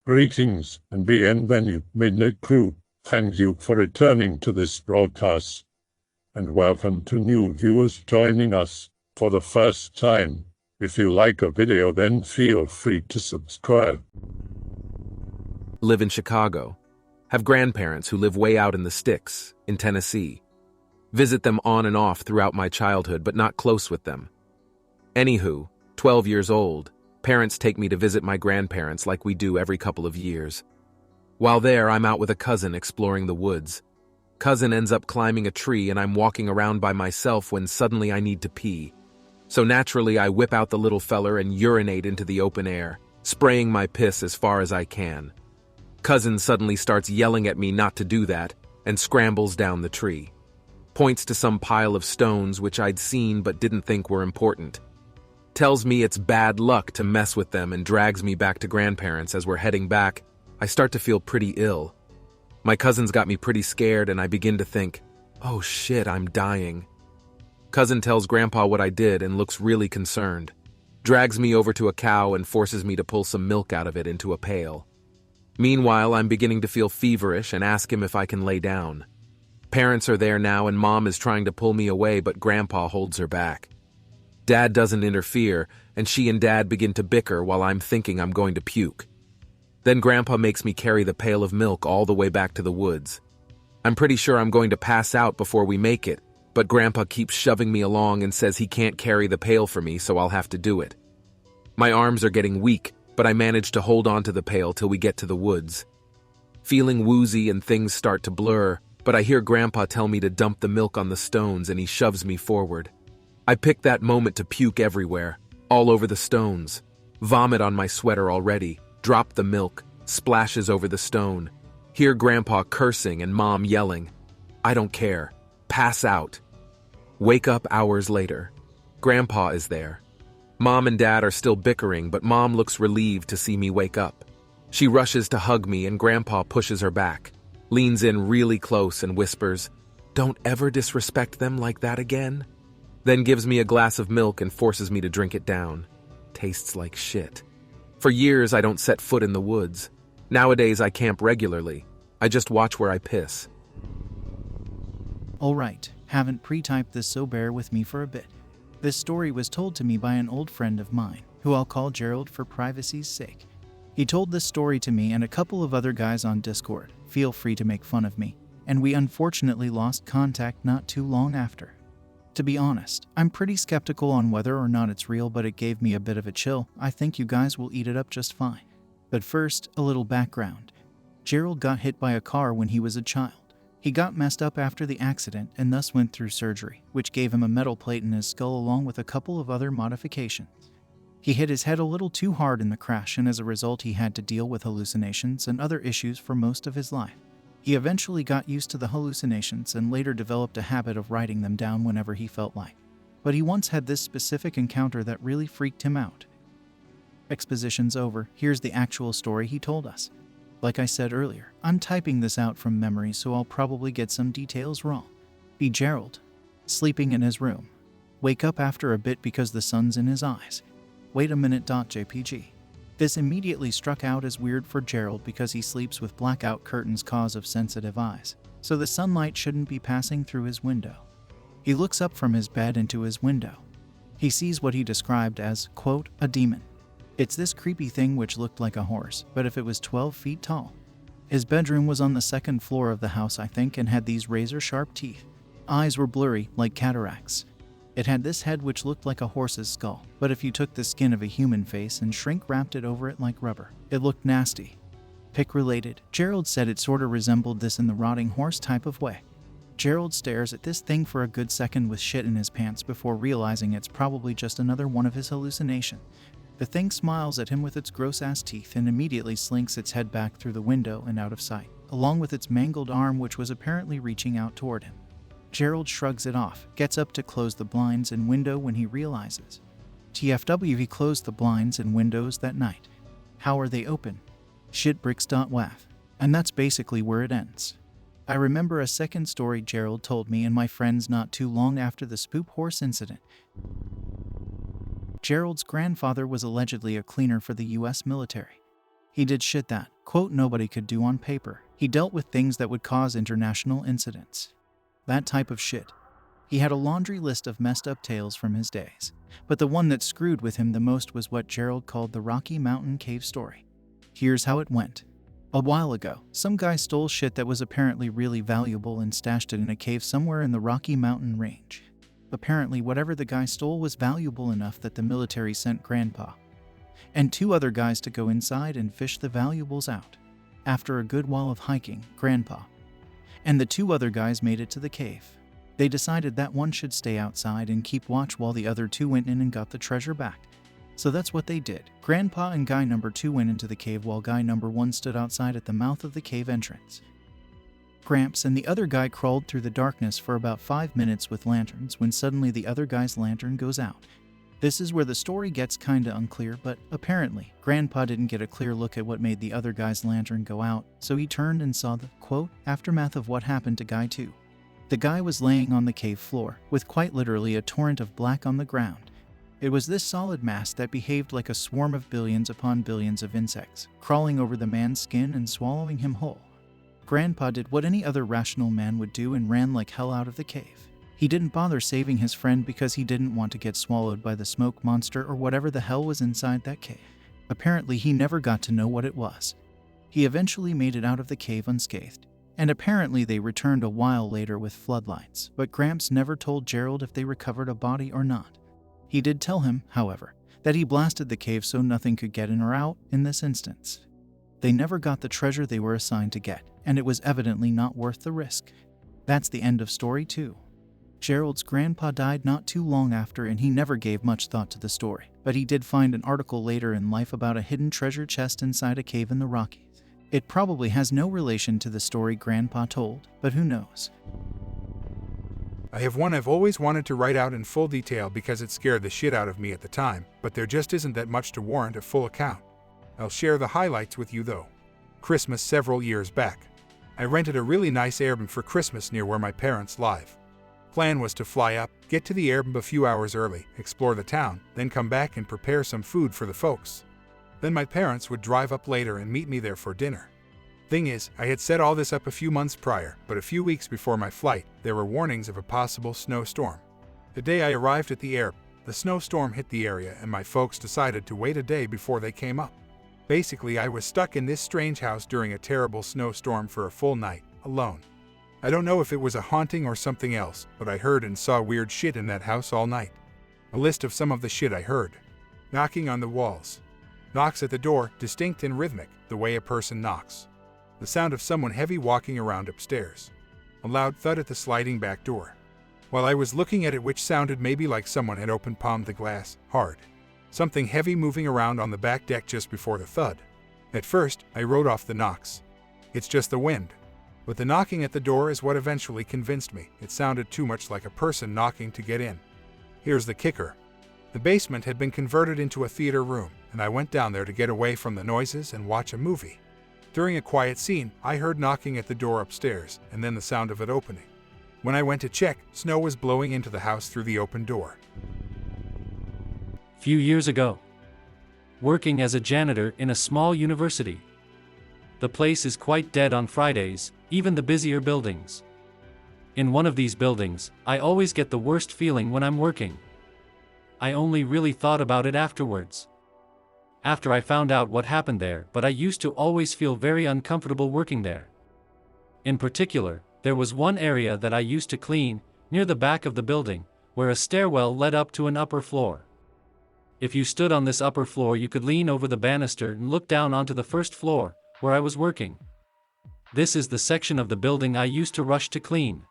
Greetings and bienvenue, Midnight Crew. Thank you for returning to this broadcast, and welcome to new viewers joining us for the first time. If you like a video, then feel free to subscribe. Live in Chicago. Have grandparents who live way out in the sticks, in Tennessee. Visit them on and off throughout my childhood, but not close with them. Anywho, 12 years old, parents take me to visit my grandparents like we do every couple of years. While there, I'm out with a cousin exploring the woods. Cousin ends up climbing a tree and I'm walking around by myself when suddenly I need to pee. So naturally, I whip out the little feller and urinate into the open air, spraying my piss as far as I can. Cousin suddenly starts yelling at me not to do that and scrambles down the tree. Points to some pile of stones which I'd seen but didn't think were important. Tells me it's bad luck to mess with them and drags me back to grandparents. As we're heading back, I start to feel pretty ill. My cousin's got me pretty scared and I begin to think, oh shit, I'm dying. Cousin tells Grandpa what I did and looks really concerned. Drags me over to a cow and forces me to pull some milk out of it into a pail. Meanwhile, I'm beginning to feel feverish and ask him if I can lay down. Parents are there now and Mom is trying to pull me away, but Grandpa holds her back. Dad doesn't interfere, and she and Dad begin to bicker while I'm thinking I'm going to puke. Then Grandpa makes me carry the pail of milk all the way back to the woods. I'm pretty sure I'm going to pass out before we make it, but Grandpa keeps shoving me along and says he can't carry the pail for me, so I'll have to do it. My arms are getting weak, but I manage to hold on to the pail till we get to the woods. Feeling woozy and things start to blur, but I hear Grandpa tell me to dump the milk on the stones and he shoves me forward. I pick that moment to puke everywhere, all over the stones. Vomit on my sweater already, drop the milk, splashes over the stone. Hear Grandpa cursing and Mom yelling. I don't care. Pass out. Wake up hours later. Grandpa is there. Mom and Dad are still bickering, but Mom looks relieved to see me wake up. She rushes to hug me and Grandpa pushes her back, leans in really close and whispers, "Don't ever disrespect them like that again." Then gives me a glass of milk and forces me to drink it down. Tastes like shit. For years, I don't set foot in the woods. Nowadays, I camp regularly. I just watch where I piss. Alright, haven't pre-typed this, so bear with me for a bit. This story was told to me by an old friend of mine, who I'll call Gerald for privacy's sake. He told this story to me and a couple of other guys on Discord. Feel free to make fun of me. And we unfortunately lost contact not too long after. To be honest, I'm pretty skeptical on whether or not it's real, but it gave me a bit of a chill. I think you guys will eat it up just fine. But first, a little background. Gerald got hit by a car when he was a child. He got messed up after the accident and thus went through surgery, which gave him a metal plate in his skull along with a couple of other modifications. He hit his head a little too hard in the crash, and as a result he had to deal with hallucinations and other issues for most of his life. He eventually got used to the hallucinations and later developed a habit of writing them down whenever he felt like. But he once had this specific encounter that really freaked him out. Exposition's over, here's the actual story he told us. Like I said earlier, I'm typing this out from memory, so I'll probably get some details wrong. Be Gerald. Sleeping in his room. Wake up after a bit because the sun's in his eyes. Wait a minute. JPG. This immediately struck out as weird for Gerald because he sleeps with blackout curtains cause of sensitive eyes, so the sunlight shouldn't be passing through his window. He looks up from his bed into his window. He sees what he described as, quote, a demon. It's this creepy thing which looked like a horse, but if it was 12 feet tall. His bedroom was on the second floor of the house, I think, and had these razor-sharp teeth. Eyes were blurry, like cataracts. It had this head which looked like a horse's skull, but if you took the skin of a human face and shrink-wrapped it over it like rubber, it looked nasty. Pic-related, Gerald said it sorta resembled this in the rotting horse type of way. Gerald stares at this thing for a good second with shit in his pants before realizing it's probably just another one of his hallucinations. The thing smiles at him with its gross-ass teeth and immediately slinks its head back through the window and out of sight, along with its mangled arm which was apparently reaching out toward him. Gerald shrugs it off, gets up to close the blinds and window when he realizes. TFW, he closed the blinds and windows that night. How are they open? Shitbricks.waf. And that's basically where it ends. I remember a second story Gerald told me and my friends not too long after the spook horse incident. Gerald's grandfather was allegedly a cleaner for the US military. He did shit that, quote, nobody could do on paper. He dealt with things that would cause international incidents. That type of shit. He had a laundry list of messed up tales from his days, but the one that screwed with him the most was what Gerald called the Rocky Mountain Cave story. Here's how it went. A while ago, some guy stole shit that was apparently really valuable and stashed it in a cave somewhere in the Rocky Mountain range. Apparently, whatever the guy stole was valuable enough that the military sent Grandpa and 2 other guys to go inside and fish the valuables out. After a good while of hiking, Grandpa and the 2 other guys made it to the cave. They decided that one should stay outside and keep watch while the other 2 went in and got the treasure back. So that's what they did. Grandpa and guy number 2 went into the cave while guy number 1 stood outside at the mouth of the cave entrance. Gramps and the other guy crawled through the darkness for about 5 minutes with lanterns when suddenly the other guy's lantern goes out. This is where the story gets kinda unclear, but apparently, Grandpa didn't get a clear look at what made the other guy's lantern go out, so he turned and saw the, quote, aftermath of what happened to guy 2. The guy was laying on the cave floor, with quite literally a torrent of black on the ground. It was this solid mass that behaved like a swarm of billions upon billions of insects, crawling over the man's skin and swallowing him whole. Grandpa did what any other rational man would do and ran like hell out of the cave. He didn't bother saving his friend because he didn't want to get swallowed by the smoke monster or whatever the hell was inside that cave. Apparently, he never got to know what it was. He eventually made it out of the cave unscathed, and apparently they returned a while later with floodlights, but Gramps never told Gerald if they recovered a body or not. He did tell him, however, that he blasted the cave so nothing could get in or out in this instance. They never got the treasure they were assigned to get, and it was evidently not worth the risk. That's the end of story 2. Gerald's grandpa died not too long after and he never gave much thought to the story, but he did find an article later in life about a hidden treasure chest inside a cave in the Rockies. It probably has no relation to the story Grandpa told, but who knows? I have one I've always wanted to write out in full detail because it scared the shit out of me at the time, but there just isn't that much to warrant a full account. I'll share the highlights with you though. Christmas several years back. I rented a really nice AirBnb for Christmas near where my parents live. Plan was to fly up, get to the AirBnb a few hours early, explore the town, then come back and prepare some food for the folks. Then my parents would drive up later and meet me there for dinner. Thing is, I had set all this up a few months prior, but a few weeks before my flight, there were warnings of a possible snowstorm. The day I arrived at the AirBnb, the snowstorm hit the area and my folks decided to wait a day before they came up. Basically, I was stuck in this strange house during a terrible snowstorm for a full night, alone. I don't know if it was a haunting or something else, but I heard and saw weird shit in that house all night. A list of some of the shit I heard. Knocking on the walls. Knocks at the door, distinct and rhythmic, the way a person knocks. The sound of someone heavy walking around upstairs. A loud thud at the sliding back door. While I was looking at it, which sounded maybe like someone had open palmed the glass, hard. Something heavy moving around on the back deck just before the thud. At first, I wrote off the knocks. It's just the wind. But the knocking at the door is what eventually convinced me. It sounded too much like a person knocking to get in. Here's the kicker. The basement had been converted into a theater room, and I went down there to get away from the noises and watch a movie. During a quiet scene, I heard knocking at the door upstairs, and then the sound of it opening. When I went to check, snow was blowing into the house through the open door. Few years ago. Working as a janitor in a small university. The place is quite dead on Fridays, even the busier buildings. In one of these buildings, I always get the worst feeling when I'm working. I only really thought about it afterwards. After I found out what happened there, but I used to always feel very uncomfortable working there. In particular, there was one area that I used to clean, near the back of the building, where a stairwell led up to an upper floor. If you stood on this upper floor, you could lean over the banister and look down onto the first floor, where I was working. This is the section of the building I used to rush to clean.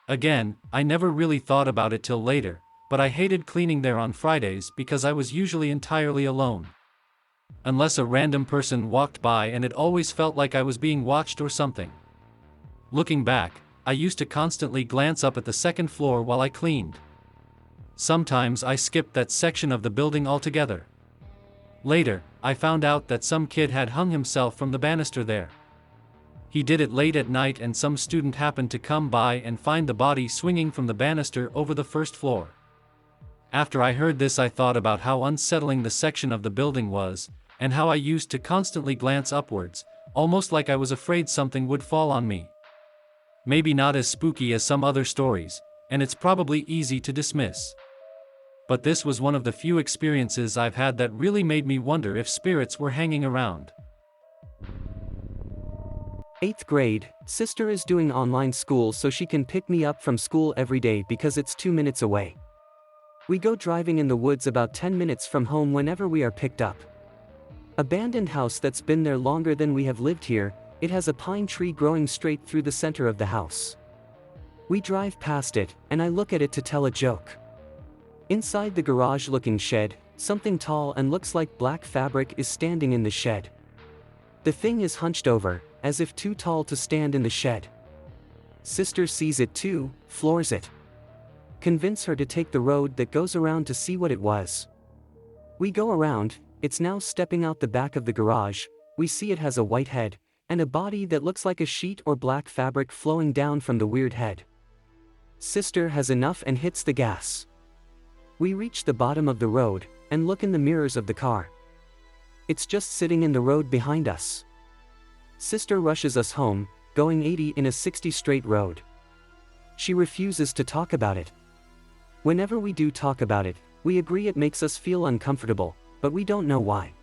Again, I never really thought about it till later, but I hated cleaning there on Fridays because I was usually entirely alone. Unless a random person walked by, and it always felt like I was being watched or something. Looking back, I used to constantly glance up at the second floor while I cleaned. Sometimes I skipped that section of the building altogether. Later, I found out that some kid had hung himself from the banister there. He did it late at night and some student happened to come by and find the body swinging from the banister over the first floor. After I heard this, I thought about how unsettling the section of the building was, and how I used to constantly glance upwards, almost like I was afraid something would fall on me. Maybe not as spooky as some other stories, and it's probably easy to dismiss. But this was one of the few experiences I've had that really made me wonder if spirits were hanging around. 8th grade, sister is doing online school so she can pick me up from school every day because it's 2 minutes away. We go driving in the woods about 10 minutes from home whenever we are picked up. Abandoned house that's been there longer than we have lived here, it has a pine tree growing straight through the center of the house. We drive past it, and I look at it to tell a joke. Inside the garage-looking shed, something tall and looks like black fabric is standing in the shed. The thing is hunched over, as if too tall to stand in the shed. Sister sees it too, floors it. Convince her to take the road that goes around to see what it was. We go around, it's now stepping out the back of the garage, we see it has a white head, and a body that looks like a sheet or black fabric flowing down from the weird head. Sister has enough and hits the gas. We reach the bottom of the road, and look in the mirrors of the car. It's just sitting in the road behind us. Sister rushes us home, going 80 in a 60 straight road. She refuses to talk about it. Whenever we do talk about it, we agree it makes us feel uncomfortable, but we don't know why.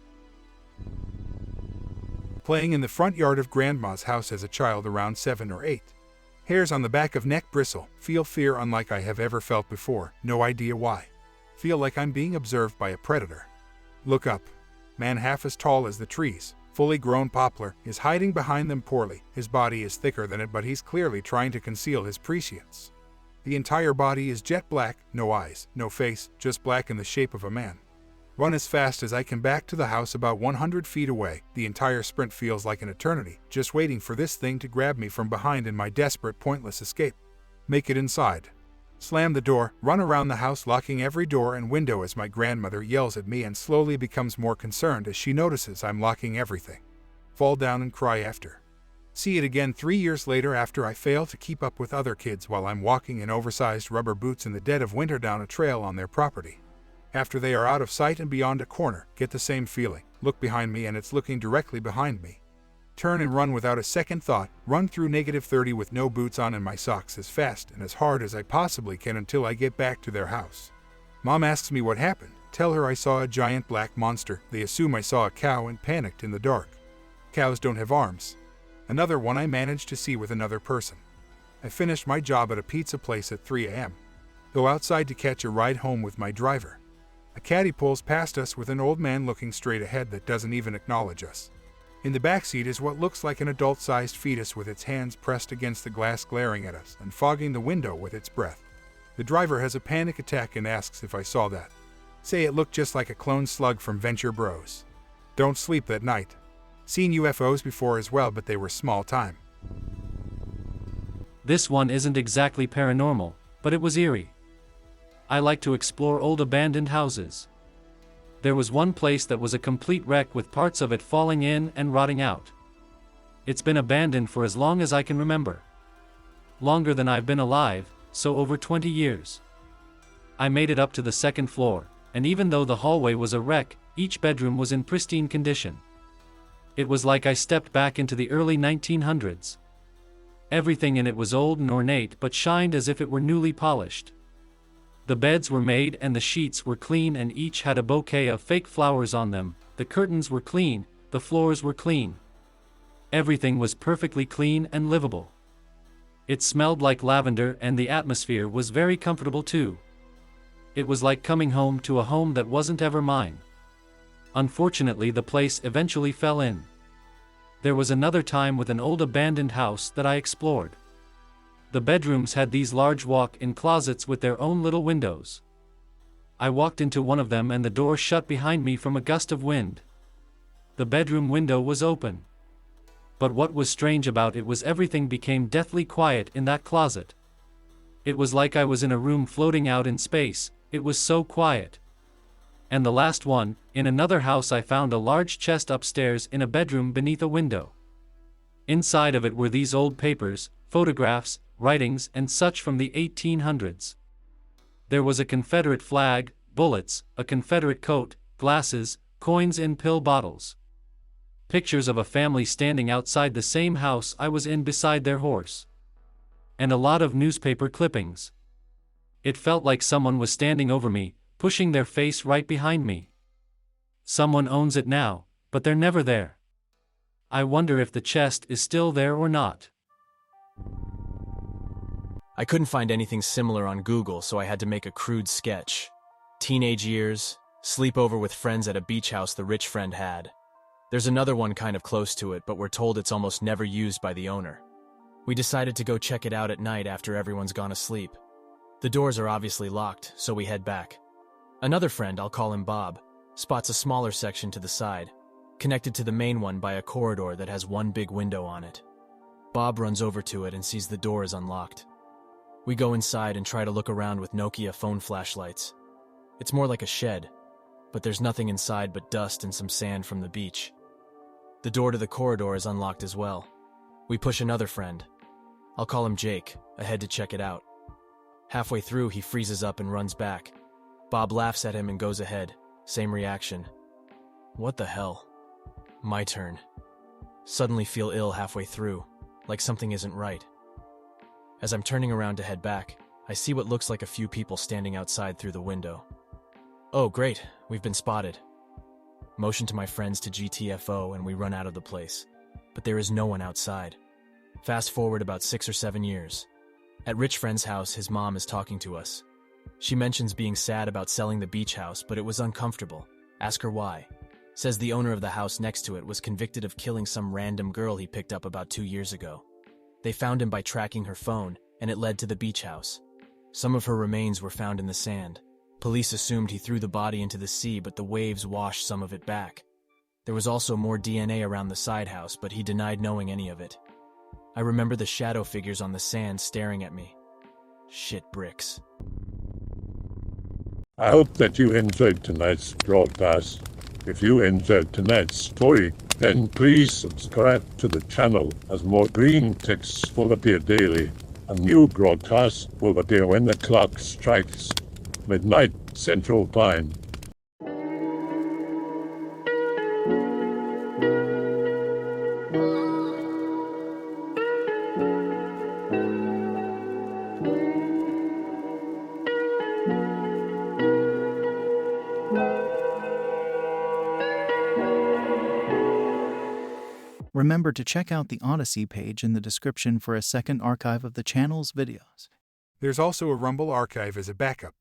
Playing in the front yard of Grandma's house as a child around 7 or 8. Hairs on the back of neck bristle, feel fear unlike I have ever felt before, no idea why. Feel like I'm being observed by a predator. Look up. Man half as tall as the trees, fully grown poplar, is hiding behind them poorly. His body is thicker than it, but he's clearly trying to conceal his prescience. The entire body is jet black, no eyes, no face, just black in the shape of a man. Run as fast as I can back to the house about 100 feet away. The entire sprint feels like an eternity, just waiting for this thing to grab me from behind in my desperate, pointless escape. Make it inside. Slam the door, run around the house locking every door and window as my grandmother yells at me and slowly becomes more concerned as she notices I'm locking everything. Fall down and cry after. See it again 3 years later after I fail to keep up with other kids while I'm walking in oversized rubber boots in the dead of winter down a trail on their property. After they are out of sight and beyond a corner, get the same feeling. Look behind me and it's looking directly behind me. Turn and run without a second thought, run through -30 with no boots on and my socks as fast and as hard as I possibly can until I get back to their house. Mom asks me what happened. Tell her I saw a giant black monster. They assume I saw a cow and panicked in the dark. Cows don't have arms. Another one I managed to see with another person. I finished my job at a pizza place at 3 a.m. Go outside to catch a ride home with my driver. A caddy pulls past us with an old man looking straight ahead that doesn't even acknowledge us. In the backseat is what looks like an adult-sized fetus with its hands pressed against the glass glaring at us and fogging the window with its breath. The driver has a panic attack and asks if I saw that. Say it looked just like a clone slug from Venture Bros. Don't sleep that night. Seen UFOs before as well, but they were small time. This one isn't exactly paranormal, but it was eerie. I like to explore old abandoned houses. There was one place that was a complete wreck with parts of it falling in and rotting out. It's been abandoned for as long as I can remember. Longer than I've been alive, so over 20 years. I made it up to the 2nd floor, and even though the hallway was a wreck, each bedroom was in pristine condition. It was like I stepped back into the early 1900s. Everything in it was old and ornate but shined as if it were newly polished. The beds were made and the sheets were clean and each had a bouquet of fake flowers on them, the curtains were clean, the floors were clean. Everything was perfectly clean and livable. It smelled like lavender and the atmosphere was very comfortable too. It was like coming home to a home that wasn't ever mine. Unfortunately, the place eventually fell in. There was another time with an old abandoned house that I explored. The bedrooms had these large walk-in closets with their own little windows. I walked into one of them and the door shut behind me from a gust of wind. The bedroom window was open. But what was strange about it was everything became deathly quiet in that closet. It was like I was in a room floating out in space, it was so quiet. And the last one, in another house I found a large chest upstairs in a bedroom beneath a window. Inside of it were these old papers, photographs, writings and such from the 1800s. There was a Confederate flag, bullets, a Confederate coat, glasses, coins in pill bottles. Pictures of a family standing outside the same house I was in beside their horse. And a lot of newspaper clippings. It felt like someone was standing over me, pushing their face right behind me. Someone owns it now, but they're never there. I wonder if the chest is still there or not. I couldn't find anything similar on Google, so I had to make a crude sketch. Teenage years, sleepover with friends at a beach house the rich friend had. There's another one kind of close to it, but we're told it's almost never used by the owner. We decided to go check it out at night after everyone's gone asleep. The doors are obviously locked, so we head back. Another friend, I'll call him Bob, spots a smaller section to the side, connected to the main one by a corridor that has one big window on it. Bob runs over to it and sees the door is unlocked. We go inside and try to look around with Nokia phone flashlights. It's more like a shed, but there's nothing inside but dust and some sand from the beach. The door to the corridor is unlocked as well. We push another friend. I'll call him Jake, ahead to check it out. Halfway through, he freezes up and runs back. Bob laughs at him and goes ahead. Same reaction. What the hell? My turn. Suddenly feel ill halfway through, like something isn't right. As I'm turning around to head back, I see what looks like a few people standing outside through the window. Oh, great, we've been spotted. Motion to my friends to GTFO and we run out of the place. But there is no one outside. Fast forward about 6 or 7 years. At Rich Friend's house, his mom is talking to us. She mentions being sad about selling the beach house, but it was uncomfortable. Ask her why. Says the owner of the house next to it was convicted of killing some random girl he picked up about 2 years ago. They found him by tracking her phone, and it led to the beach house. Some of her remains were found in the sand. Police assumed he threw the body into the sea, but the waves washed some of it back. There was also more DNA around the side house, but he denied knowing any of it. I remember the shadow figures on the sand staring at me. Shit bricks. I hope that you enjoyed tonight's broadcast. If you enjoyed tonight's story, then please subscribe to the channel as more green texts will appear daily. A new broadcast will appear when the clock strikes midnight Central Time. Remember to check out the Odyssey page in the description for a second archive of the channel's videos. There's also a Rumble archive as a backup.